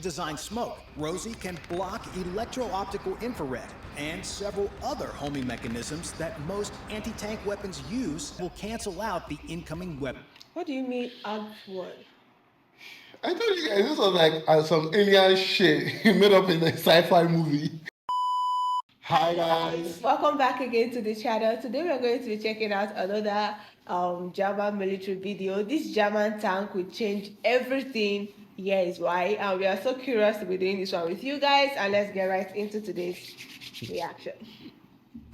design smoke. Rosie can block electro-optical infrared and several other homing mechanisms that most anti-tank weapons use will cancel out the incoming weapon. What do you mean outward? I told you guys this was like some alien shit made up in a sci-fi movie. Hi guys. Welcome back again to the channel. Today we are going to be checking out another German military video. This German tank will change everything. Here is why, and we are so curious to be doing this one with you guys. And let's get right into today's reaction.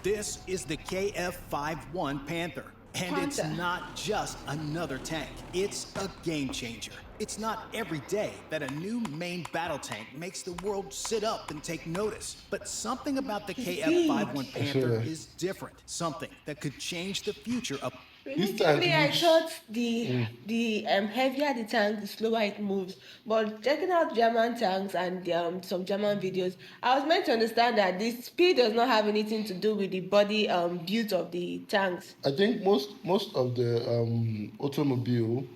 This is the KF-51 Panther. And it's not just another tank, it's a game changer. It's not every day that a new main battle tank makes the world sit up and take notice. But something about the KF-51 Panther is different. Something that could change the future of... Initially, I thought the heavier the tank, the slower it moves. But checking out German tanks and some German videos, I was meant to understand that the speed does not have anything to do with the body build of the tanks. I think most of the automobile,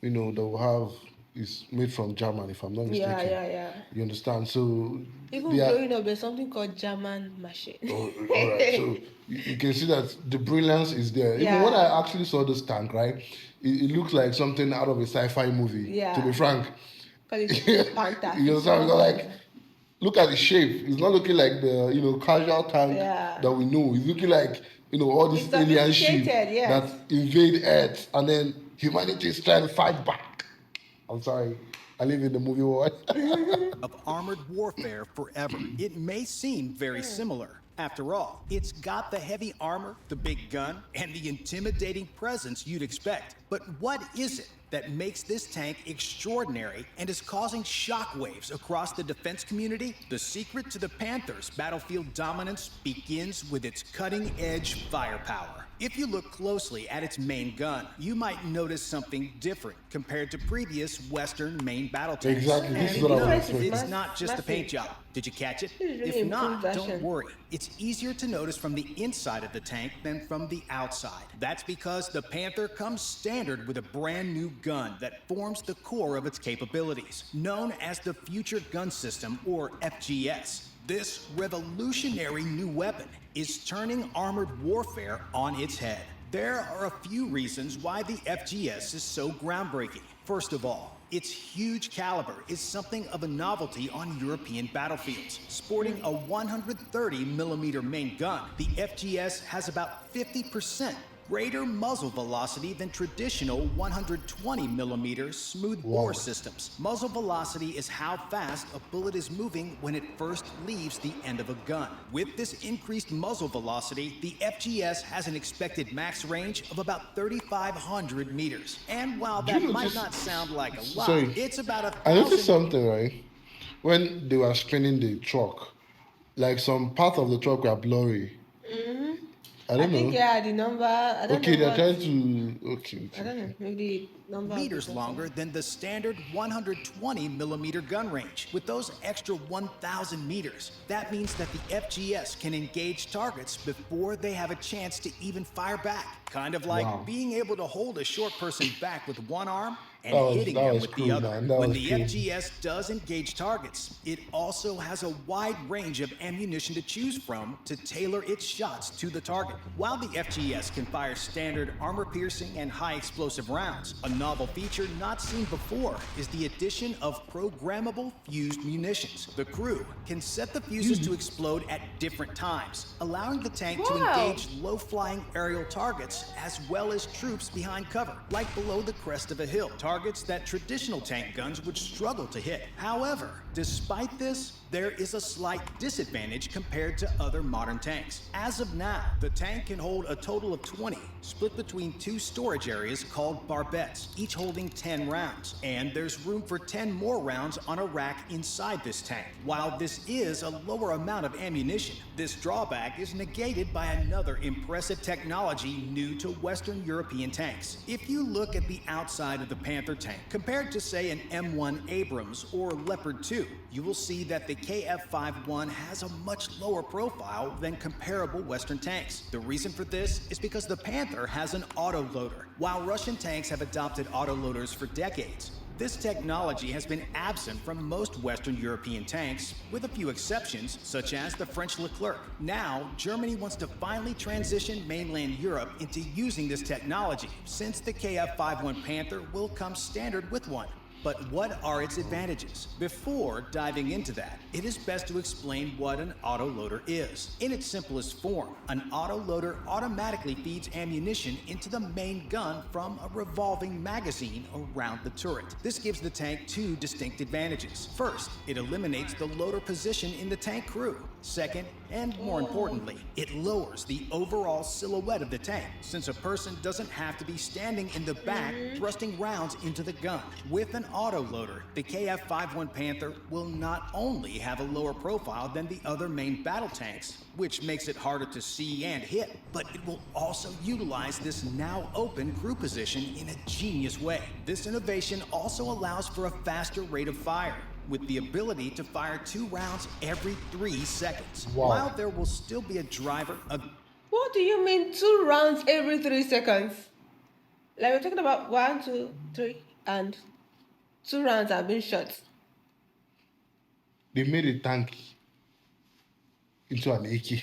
that we have is made from Germany, if I'm not mistaken. Yeah. You understand? So even growing up, there's something called German machine. All right. So you can see that the brilliance is there. Yeah. Even when I actually saw this tank, right, it looks like something out of a sci-fi movie. Yeah. To be frank. It's Panther. You understand? Because, like, look at the shape. It's not looking like the casual tank that we know. It's looking like all these alien ships that invade Earth, and then humanity is trying to fight back. I'm sorry, I live in the movie world. of armored warfare forever. It may seem very similar. After all, it's got the heavy armor, the big gun, and the intimidating presence you'd expect. But what is it that makes this tank extraordinary and is causing shockwaves across the defense community? The secret to the Panther's battlefield dominance begins with its cutting-edge firepower. If you look closely at its main gun, you might notice something different compared to previous Western main battle tanks. Exactly, this is what I was saying. It's not just a paint job. Did you catch it? If not, don't worry. It's easier to notice from the inside of the tank than from the outside. That's because the Panther comes standard with a brand new gun that forms the core of its capabilities, known as the Future Gun System, or FGS. This revolutionary new weapon is turning armored warfare on its head. There are a few reasons why the FGS is so groundbreaking. First of all, its huge caliber is something of a novelty on European battlefields. Sporting a 130mm main gun, the FGS has about 50% greater muzzle velocity than traditional 120mm smoothbore systems. Muzzle velocity is how fast a bullet is moving when it first leaves the end of a gun. With this increased muzzle velocity, the FGS has an expected max range of about 3,500 meters. And while that might not sound like a lot, it's about 1,000. I noticed something, right? When they were spinning the truck, like some parts of the truck were blurry. I don't know. The number. I don't know. They're trying to. Okay. I don't know. Maybe number. Meters longer than the standard 120mm gun range. With those extra 1,000 meters, that means that the FGS can engage targets before they have a chance to even fire back. Kind of like being able to hold a short person back with one arm and hitting them with the other. When the FGS does engage targets, it also has a wide range of ammunition to choose from to tailor its shots to the target. While the FGS can fire standard armor-piercing and high-explosive rounds, a novel feature not seen before is the addition of programmable fused munitions. The crew can set the fuses to explode at different times, allowing the tank to engage low-flying aerial targets as well as troops behind cover, like below the crest of a hill. Targets that traditional tank guns would struggle to hit. However, despite this, there is a slight disadvantage compared to other modern tanks. As of now, the tank can hold a total of 20, split between two storage areas called barbettes, each holding 10 rounds. And there's room for 10 more rounds on a rack inside this tank. While this is a lower amount of ammunition, this drawback is negated by another impressive technology new to Western European tanks. If you look at the outside of the Panther tank, compared to say an M1 Abrams or Leopard 2, you will see that the KF-51 has a much lower profile than comparable Western tanks. The reason for this is because the Panther has an autoloader. While Russian tanks have adopted autoloaders for decades, This technology has been absent from most Western European tanks, with a few exceptions, such as the French Leclerc. Now, Germany wants to finally transition mainland Europe into using this technology, since the KF-51 Panther will come standard with one. But what are its advantages? Before diving into that, it is best to explain what an autoloader is. In its simplest form, an autoloader automatically feeds ammunition into the main gun from a revolving magazine around the turret. This gives the tank two distinct advantages. First, it eliminates the loader position in the tank crew. Second, and more importantly, it lowers the overall silhouette of the tank, since a person doesn't have to be standing in the back thrusting rounds into the gun. With an autoloader, the KF-51 Panther will not only have a lower profile than the other main battle tanks, which makes it harder to see and hit, but it will also utilize this now open crew position in a genius way. This innovation also allows for a faster rate of fire, with the ability to fire 2 rounds every 3 seconds. Wow. While there will still be a driver... What do you mean 2 rounds every 3 seconds? Like we're talking about 1, 2, 3, and 2 rounds have been shot. They made a tank into an AK.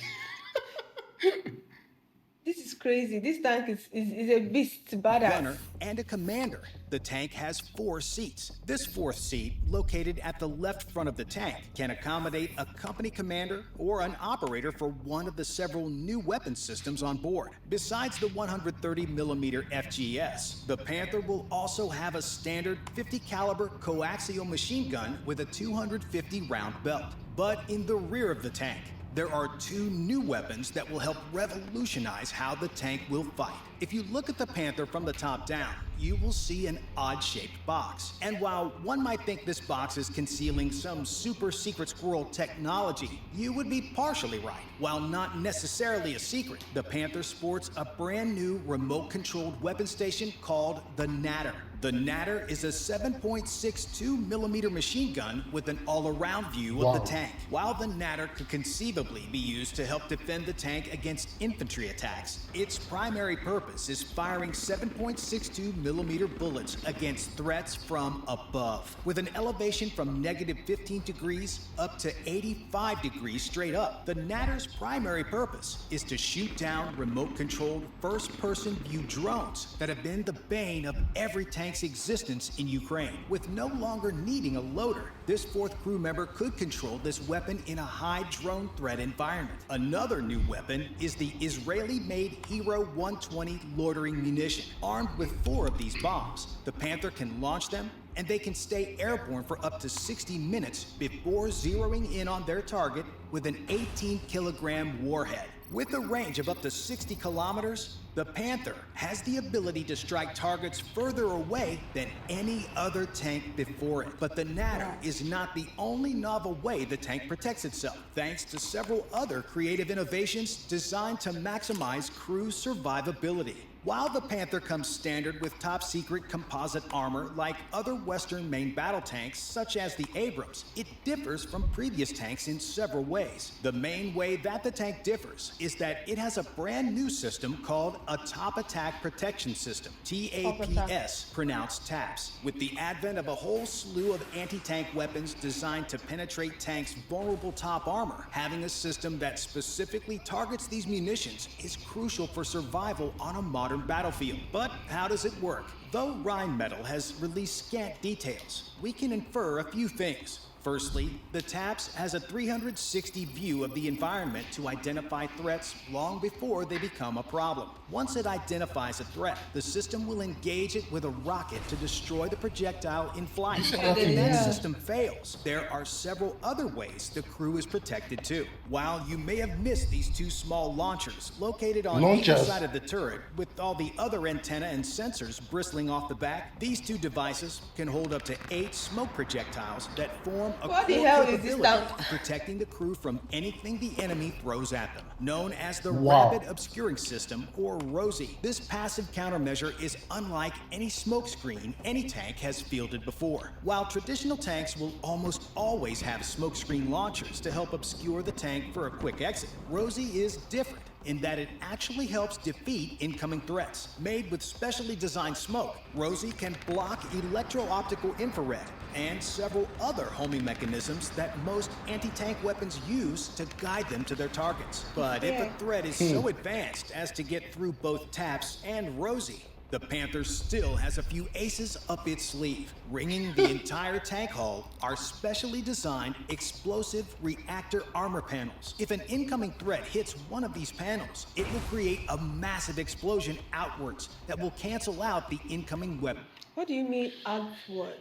This is crazy. This tank is a beast, badass. Gunner and a commander. The tank has 4 seats. This 4th seat, located at the left front of the tank, can accommodate a company commander or an operator for one of the several new weapon systems on board. Besides the 130mm FGS, the Panther will also have a standard 50 caliber coaxial machine gun with a 250 round belt. But in the rear of the tank, there are 2 new weapons that will help revolutionize how the tank will fight. If you look at the Panther from the top down, you will see an odd-shaped box. And while one might think this box is concealing some super secret squirrel technology, you would be partially right. While not necessarily a secret, the Panther sports a brand new remote-controlled weapon station called the Natter. The Natter is a 7.62mm machine gun with an all-around view of the tank. While the Natter could conceivably be used to help defend the tank against infantry attacks, its primary purpose is firing 7.62mm bullets against threats from above. With an elevation from -15 degrees up to 85 degrees straight up, the Natter's primary purpose is to shoot down remote-controlled first-person view drones that have been the bane of every tank's existence in Ukraine. With no longer needing a loader, this 4th crew member could control this weapon in a high drone threat environment. Another new weapon is the Israeli-made Hero 120 loitering munition. Armed with 4 of these bombs, the Panther can launch them, and they can stay airborne for up to 60 minutes before zeroing in on their target with an 18-kilogram warhead. With a range of up to 60 kilometers, the Panther has the ability to strike targets further away than any other tank before it. But the Natter is not the only novel way the tank protects itself, thanks to several other creative innovations designed to maximize crew survivability. While the Panther comes standard with top-secret composite armor like other Western main battle tanks, such as the Abrams, it differs from previous tanks in several ways. The main way that the tank differs is that it has a brand new system called a Top Attack Protection System, TAPS, pronounced TAPS. With the advent of a whole slew of anti-tank weapons designed to penetrate tanks' vulnerable top armor, having a system that specifically targets these munitions is crucial for survival on a modern battlefield. But how does it work? Though Rheinmetall has released scant details, we can infer a few things. Firstly, the TAPS has a 360 view of the environment to identify threats long before they become a problem. Once it identifies a threat, the system will engage it with a rocket to destroy the projectile in flight. And if that system fails, there are several other ways the crew is protected too. While you may have missed these 2 small launchers located on either side of the turret with all the other antenna and sensors bristling off the back, these 2 devices can hold up to 8 smoke projectiles that form a what the core hell is this capability stuff? protecting the crew from anything the enemy throws at them. Known as the Rapid Obscuring System, or ROSI, this passive countermeasure is unlike any smokescreen any tank has fielded before. While traditional tanks will almost always have smokescreen launchers to help obscure the tank for a quick exit, ROSI is different. in that it actually helps defeat incoming threats. Made with specially designed smoke, Rosie can block electro-optical infrared and several other homing mechanisms that most anti-tank weapons use to guide them to their targets. But if a threat is so advanced as to get through both TAPS and Rosie, the Panther still has a few aces up its sleeve. Ringing the entire tank hull are specially designed explosive reactor armor panels. If an incoming threat hits one of these panels, it will create a massive explosion outwards that will cancel out the incoming weapon. What do you mean outward?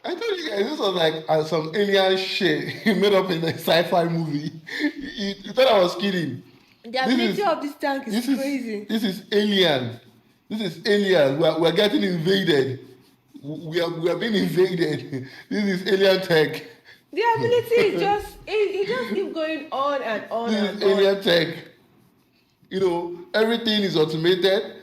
I told you guys this was like some alien shit made up in a sci-fi movie. You thought I was kidding. The ability of this tank is crazy. This is alien. This is alien. We're getting invaded. We are being invaded. This is alien tech. The ability is just it just keeps going on and on this and is alien tech. Everything is automated,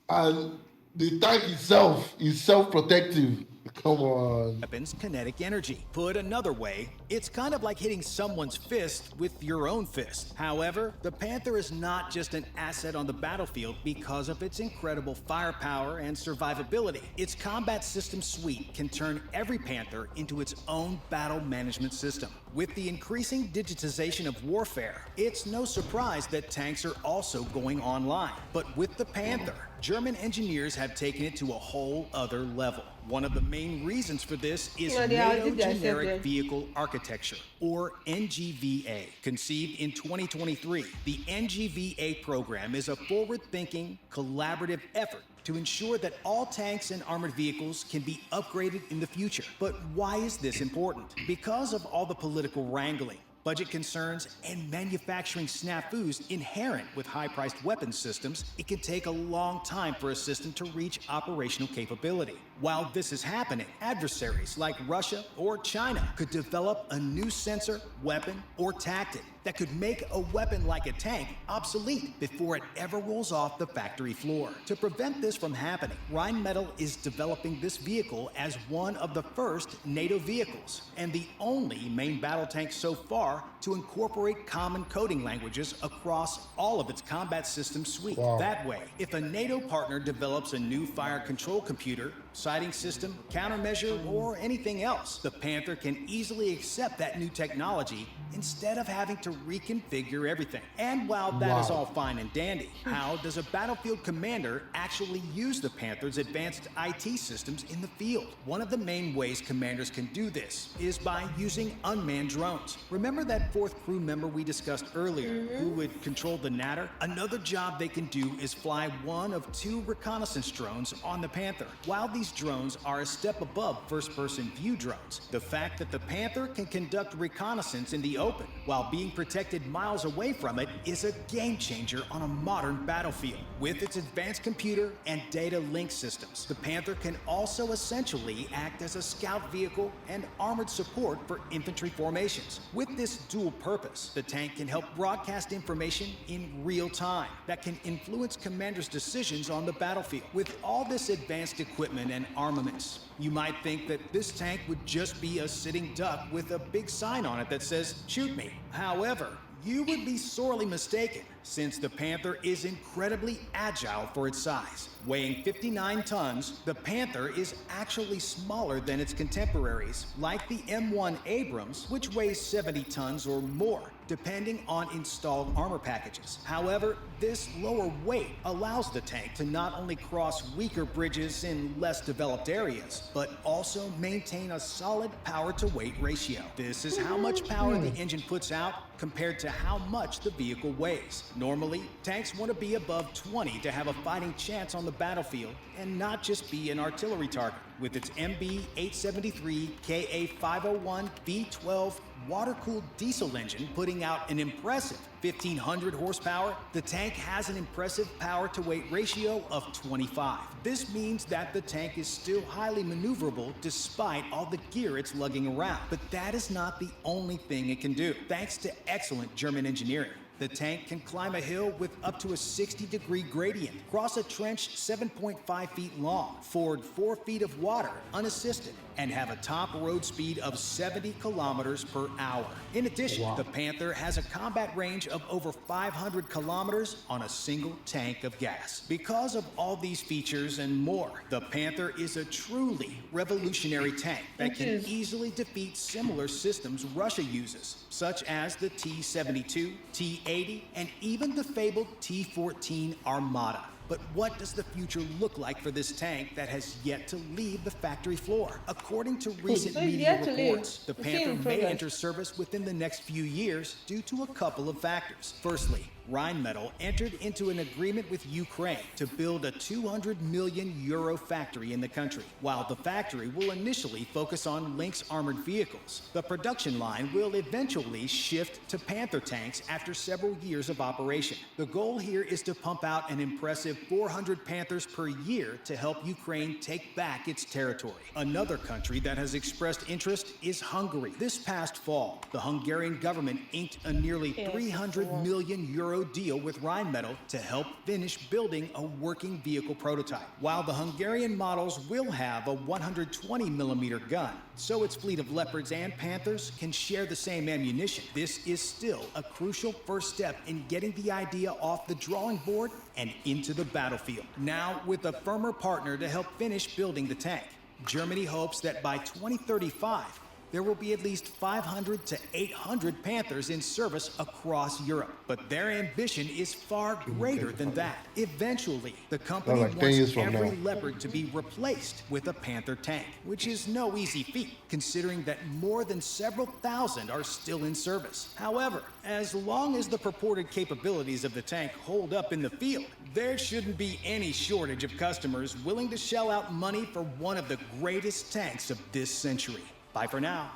and the tank itself is self-protective. Come on. Weapons kinetic energy. Put another way, it's kind of like hitting someone's fist with your own fist. However, the Panther is not just an asset on the battlefield because of its incredible firepower and survivability. Its combat system suite can turn every Panther into its own battle management system. With the increasing digitization of warfare, it's no surprise that tanks are also going online. But with the Panther, German engineers have taken it to a whole other level. One of the main reasons for this is NATO Generic Vehicle Architecture, or NGVA. Conceived in 2023, the NGVA program is a forward-thinking, collaborative effort to ensure that all tanks and armored vehicles can be upgraded in the future. But why is this important? Because of all the political wrangling, budget concerns, and manufacturing snafus inherent with high-priced weapons systems, it can take a long time for a system to reach operational capability. While this is happening, adversaries like Russia or China could develop a new sensor, weapon, or tactic that could make a weapon like a tank obsolete before it ever rolls off the factory floor. To prevent this from happening, Rheinmetall is developing this vehicle as one of the first NATO vehicles and the only main battle tank so far to incorporate common coding languages across all of its combat system suite. Wow. That way, if a NATO partner develops a new fire control computer, sighting system, countermeasure, or anything else, the Panther can easily accept that new technology instead of having to reconfigure everything. And while that is all fine and dandy, how does a battlefield commander actually use the Panther's advanced IT systems in the field? One of the main ways commanders can do this is by using unmanned drones. Remember that fourth crew member we discussed earlier who would control the Natter? Another job they can do is fly one of two reconnaissance drones on the Panther. While these drones are a step above first-person view drones, the fact that the Panther can conduct reconnaissance in the open while being protected miles away from it is a game changer on a modern battlefield. With its advanced computer and data link systems, the Panther can also essentially act as a scout vehicle and armored support for infantry formations. With this dual purpose, the tank can help broadcast information in real time that can influence commanders' decisions on the battlefield. With all this advanced equipment and armaments, you might think that this tank would just be a sitting duck with a big sign on it that says, "Shoot me." However, you would be sorely mistaken, since the Panther is incredibly agile for its size. Weighing 59 tons, the Panther is actually smaller than its contemporaries, like the M1 Abrams, which weighs 70 tons or more, depending on installed armor packages. However, this lower weight allows the tank to not only cross weaker bridges in less developed areas, but also maintain a solid power-to-weight ratio. This is how much power the engine puts out compared to how much the vehicle weighs. Normally, tanks want to be above 20 to have a fighting chance on the battlefield and not just be an artillery target. With its MB-873 KA-501 V12 water-cooled diesel engine putting out an impressive 1,500 horsepower, the tank has an impressive power-to-weight ratio of 25. This means that the tank is still highly maneuverable despite all the gear it's lugging around. But that is not the only thing it can do. Thanks to excellent German engineering, The tank can climb a hill with up to a 60-degree gradient, cross a trench 7.5 feet long, ford 4 feet of water unassisted, and have a top road speed of 70 kilometers per hour. In addition, the Panther has a combat range of over 500 kilometers on a single tank of gas. Because of all these features and more, the Panther is a truly revolutionary tank that can easily defeat similar systems Russia uses, such as the T-72, T-80, and even the fabled T-14 Armada. But what does the future look like for this tank that has yet to leave the factory floor? According to recent media reports, the Panther may enter service within the next few years due to a couple of factors. Firstly, Rheinmetall entered into an agreement with Ukraine to build a 200 million euro factory in the country. While the factory will initially focus on Lynx armored vehicles, the production line will eventually shift to Panther tanks after several years of operation. The goal here is to pump out an impressive 400 Panthers per year to help Ukraine take back its territory. Another country that has expressed interest is Hungary. This past fall, the Hungarian government inked a nearly 300 million euro deal with Rheinmetall to help finish building a working vehicle prototype. While the Hungarian models will have a 120 millimeter gun, so its fleet of Leopards and Panthers can share the same ammunition, this is still a crucial first step in getting the idea off the drawing board and into the battlefield. Now, with a firmer partner to help finish building the tank, Germany hopes that by 2035, there will be at least 500 to 800 Panthers in service across Europe. But their ambition is far greater than that. Eventually, the company wants every Leopard to be replaced with a Panther tank, which is no easy feat, considering that more than several thousand are still in service. However, as long as the purported capabilities of the tank hold up in the field, there shouldn't be any shortage of customers willing to shell out money for one of the greatest tanks of this century. Bye for now.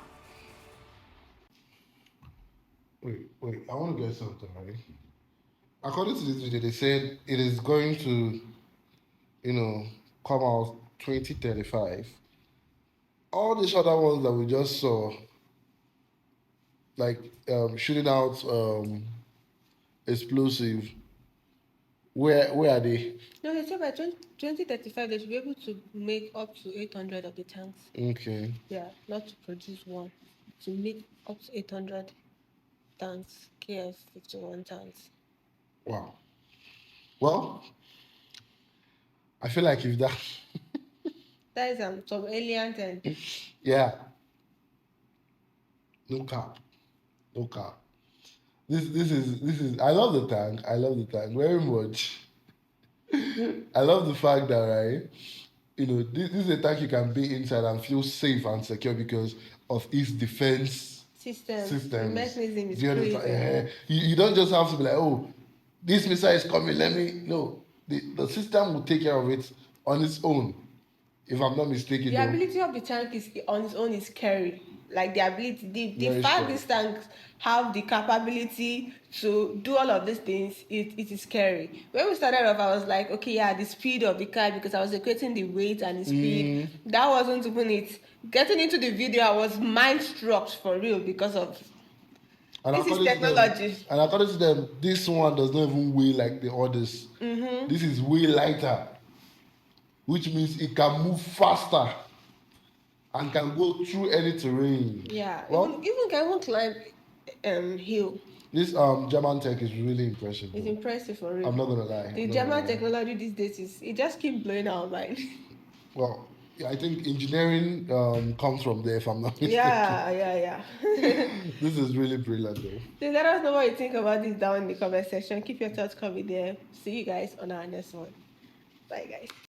Wait, I want to get something, right? According to this video, they said it is going to, come out 2035. All these other ones that we just saw, like shooting out explosive, where are they? No, they said by 2035 they should be able to make up to 800 of the tanks. Okay. Yeah, not to produce one. To make up to 800 tanks, KF-51 tanks. Wow. Well, I feel like if that... that is some alien thing. Yeah. No cap. This is I love the tank very much. I love the fact that, right, this is a tank you can be inside and feel safe and secure because of its defense systems. The mechanism is crazy. You don't just have to be like, oh, this missile is coming, No, the system will take care of it on its own, if I'm not mistaken. The ability of the tank is on its own is scary. Like the ability, the fact these tanks have the capability to do all of these things, it is scary. When we started off, I was like, okay, yeah, the speed of the car, because I was equating the weight and the speed. That wasn't even it. Getting into the video, I was mind struck for real because of this is technology. And according to them, this one does not even weigh like the others. This is way lighter, which means it can move faster and can go through any terrain. Yeah, even can climb hill. This German tech is really impressive. It's impressive for real. I'm not gonna lie. The German technology these days it just keeps blowing our mind. Well, yeah, I think engineering comes from there, if I'm not mistaken. Yeah. This is really brilliant, though. So let us know what you think about this down in the comment section. Keep your thoughts coming there. See you guys on our next one. Bye, guys.